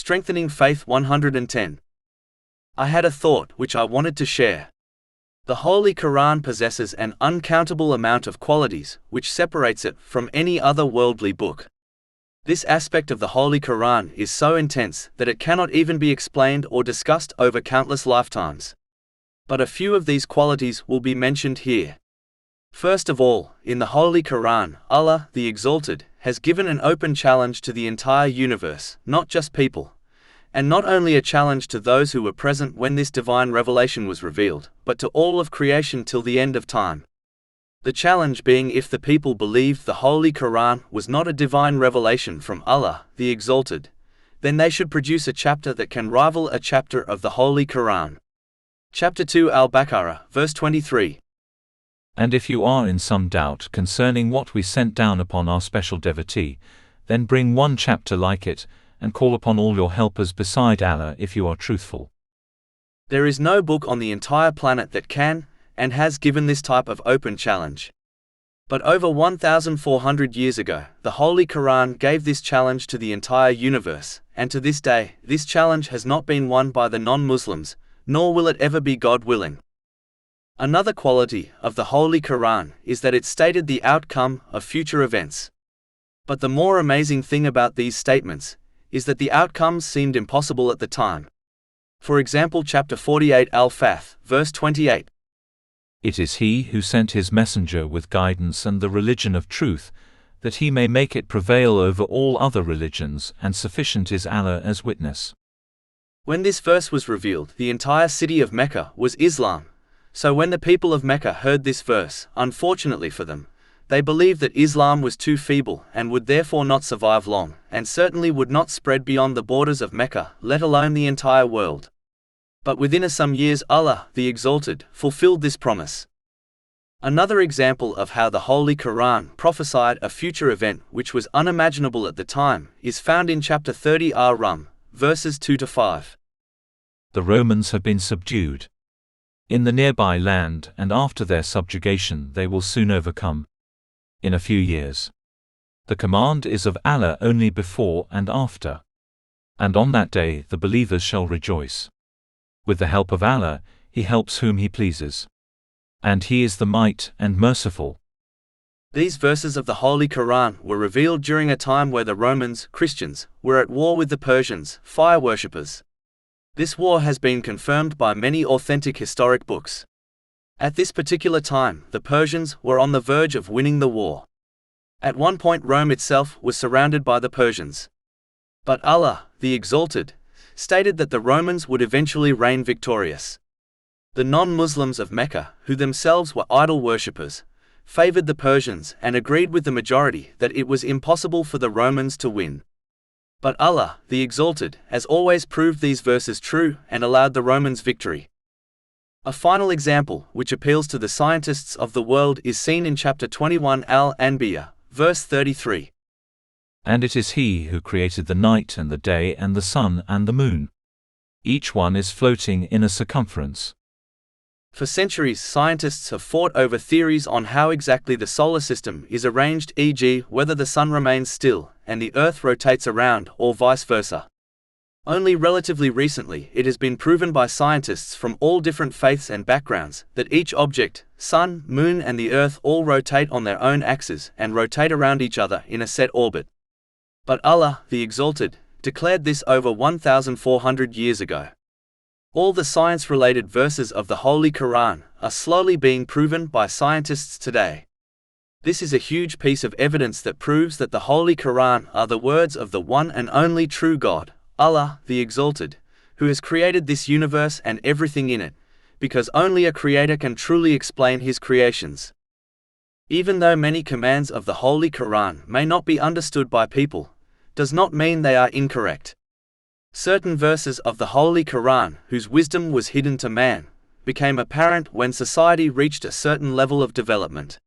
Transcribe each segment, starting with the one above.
Strengthening Faith 110. I had a thought which I wanted to share. The Holy Quran possesses an uncountable amount of qualities which separates it from any other worldly book. This aspect of the Holy Quran is so intense that it cannot even be explained or discussed over countless lifetimes. But a few of these qualities will be mentioned here. First of all, in the Holy Quran, Allah, the Exalted, has given an open challenge to the entire universe, not just people. And not only a challenge to those who were present when this divine revelation was revealed, but to all of creation till the end of time. The challenge being, if the people believed the Holy Quran was not a divine revelation from Allah, the Exalted, then they should produce a chapter that can rival a chapter of the Holy Quran. Chapter 2 Al-Baqarah, verse 23. And if you are in some doubt concerning what we sent down upon our special devotee, then bring one chapter like it, and call upon all your helpers beside Allah if you are truthful. There is no book on the entire planet that can, and has given this type of open challenge. But over 1,400 years ago, the Holy Quran gave this challenge to the entire universe, and to this day, this challenge has not been won by the non-Muslims, nor will it ever be, God willing. Another quality of the Holy Quran is that it stated the outcome of future events. But the more amazing thing about these statements is that the outcomes seemed impossible at the time. For example, chapter 48 Al-Fath, verse 28. It is He who sent His messenger with guidance and the religion of truth, that He may make it prevail over all other religions, and sufficient is Allah as witness. When this verse was revealed, the entire city of Mecca was Islam. So when the people of Mecca heard this verse, unfortunately for them, they believed that Islam was too feeble and would therefore not survive long, and certainly would not spread beyond the borders of Mecca, let alone the entire world. But within some years Allah, the Exalted, fulfilled this promise. Another example of how the Holy Quran prophesied a future event which was unimaginable at the time is found in chapter 30 Ar-Rum, verses 2-5. The Romans have been subdued in the nearby land, and after their subjugation they will soon overcome in a few years. The command is of Allah only before and after. And on that day the believers shall rejoice. With the help of Allah, He helps whom He pleases. And He is the Might and Merciful. These verses of the Holy Quran were revealed during a time where the Romans, Christians, were at war with the Persians, fire worshippers. This war has been confirmed by many authentic historic books. At this particular time, the Persians were on the verge of winning the war. At one point Rome itself was surrounded by the Persians. But Allah, the Exalted, stated that the Romans would eventually reign victorious. The non-Muslims of Mecca, who themselves were idol worshippers, favored the Persians and agreed with the majority that it was impossible for the Romans to win. But Allah, the Exalted, has always proved these verses true and allowed the Romans victory. A final example, which appeals to the scientists of the world, is seen in chapter 21 Al-Anbiya, verse 33. And it is He who created the night and the day and the sun and the moon. Each one is floating in a circumference. For centuries, scientists have fought over theories on how exactly the solar system is arranged, e.g., whether the sun remains still and the Earth rotates around, or vice versa. Only relatively recently, it has been proven by scientists from all different faiths and backgrounds that each object, sun, moon, and the Earth all rotate on their own axes and rotate around each other in a set orbit. But Allah, the Exalted, declared this over 1,400 years ago. All the science-related verses of the Holy Quran are slowly being proven by scientists today. This is a huge piece of evidence that proves that the Holy Quran are the words of the one and only true God, Allah, the Exalted, who has created this universe and everything in it, because only a creator can truly explain his creations. Even though many commands of the Holy Quran may not be understood by people, does not mean they are incorrect. Certain verses of the Holy Quran, whose wisdom was hidden to man, became apparent when society reached a certain level of development.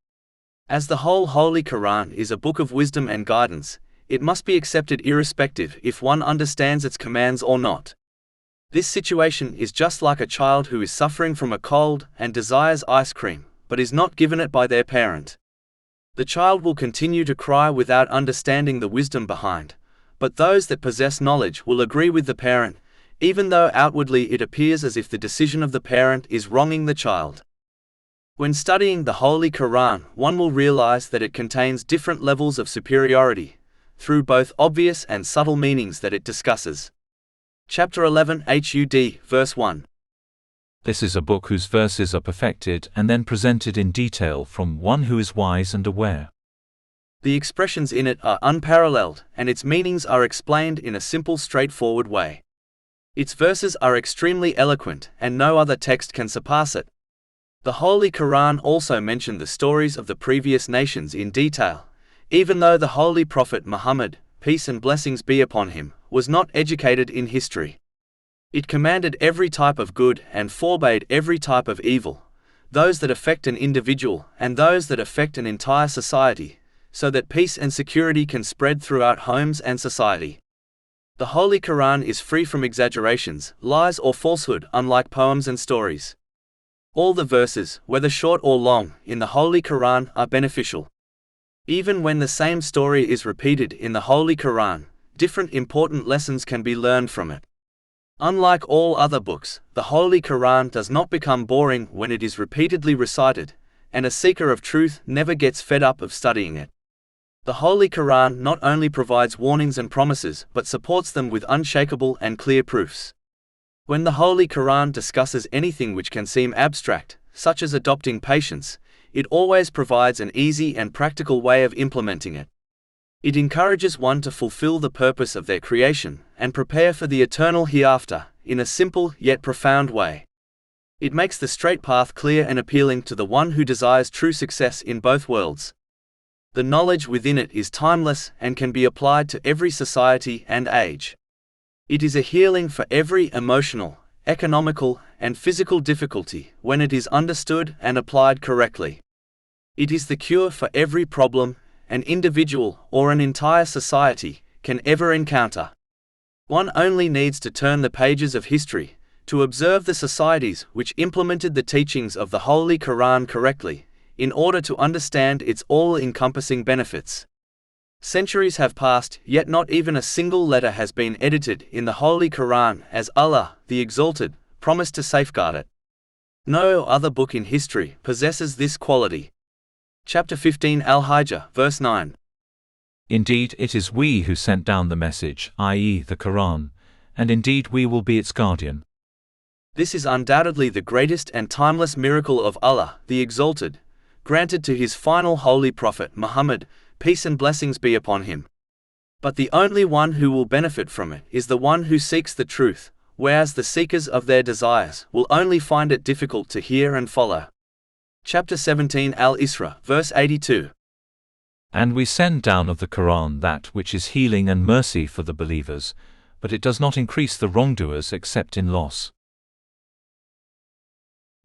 As the whole Holy Quran is a book of wisdom and guidance, it must be accepted irrespective if one understands its commands or not. This situation is just like a child who is suffering from a cold and desires ice cream, but is not given it by their parent. The child will continue to cry without understanding the wisdom behind, but those that possess knowledge will agree with the parent, even though outwardly it appears as if the decision of the parent is wronging the child. When studying the Holy Quran, one will realize that it contains different levels of superiority, through both obvious and subtle meanings that it discusses. Chapter 11 HUD, verse 1. This is a book whose verses are perfected and then presented in detail from one who is wise and aware. The expressions in it are unparalleled, and its meanings are explained in a simple, straightforward way. Its verses are extremely eloquent, and no other text can surpass it. The Holy Quran also mentioned the stories of the previous nations in detail, even though the Holy Prophet Muhammad, peace and blessings be upon him, was not educated in history. It commanded every type of good and forbade every type of evil, those that affect an individual and those that affect an entire society, so that peace and security can spread throughout homes and society. The Holy Quran is free from exaggerations, lies or falsehood, unlike poems and stories. All the verses, whether short or long, in the Holy Quran are beneficial. Even when the same story is repeated in the Holy Quran, different important lessons can be learned from it. Unlike all other books, the Holy Quran does not become boring when it is repeatedly recited, and a seeker of truth never gets fed up of studying it. The Holy Quran not only provides warnings and promises but supports them with unshakable and clear proofs. When the Holy Quran discusses anything which can seem abstract, such as adopting patience, it always provides an easy and practical way of implementing it. It encourages one to fulfill the purpose of their creation and prepare for the eternal hereafter, in a simple yet profound way. It makes the straight path clear and appealing to the one who desires true success in both worlds. The knowledge within it is timeless and can be applied to every society and age. It is a healing for every emotional, economical, and physical difficulty when it is understood and applied correctly. It is the cure for every problem an individual or an entire society can ever encounter. One only needs to turn the pages of history to observe the societies which implemented the teachings of the Holy Quran correctly, in order to understand its all-encompassing benefits. Centuries have passed, yet not even a single letter has been edited in the Holy Quran, as Allah, the Exalted, promised to safeguard it. No other book in history possesses this quality. Chapter 15 Al-Hijr, verse 9. Indeed, it is we who sent down the message, i.e., the Quran, and indeed we will be its guardian. This is undoubtedly the greatest and timeless miracle of Allah, the Exalted, granted to his final holy prophet Muhammad, peace and blessings be upon him. But the only one who will benefit from it is the one who seeks the truth, whereas the seekers of their desires will only find it difficult to hear and follow. Chapter 17 Al-Isra, verse 82. And we send down of the Quran that which is healing and mercy for the believers, but it does not increase the wrongdoers except in loss.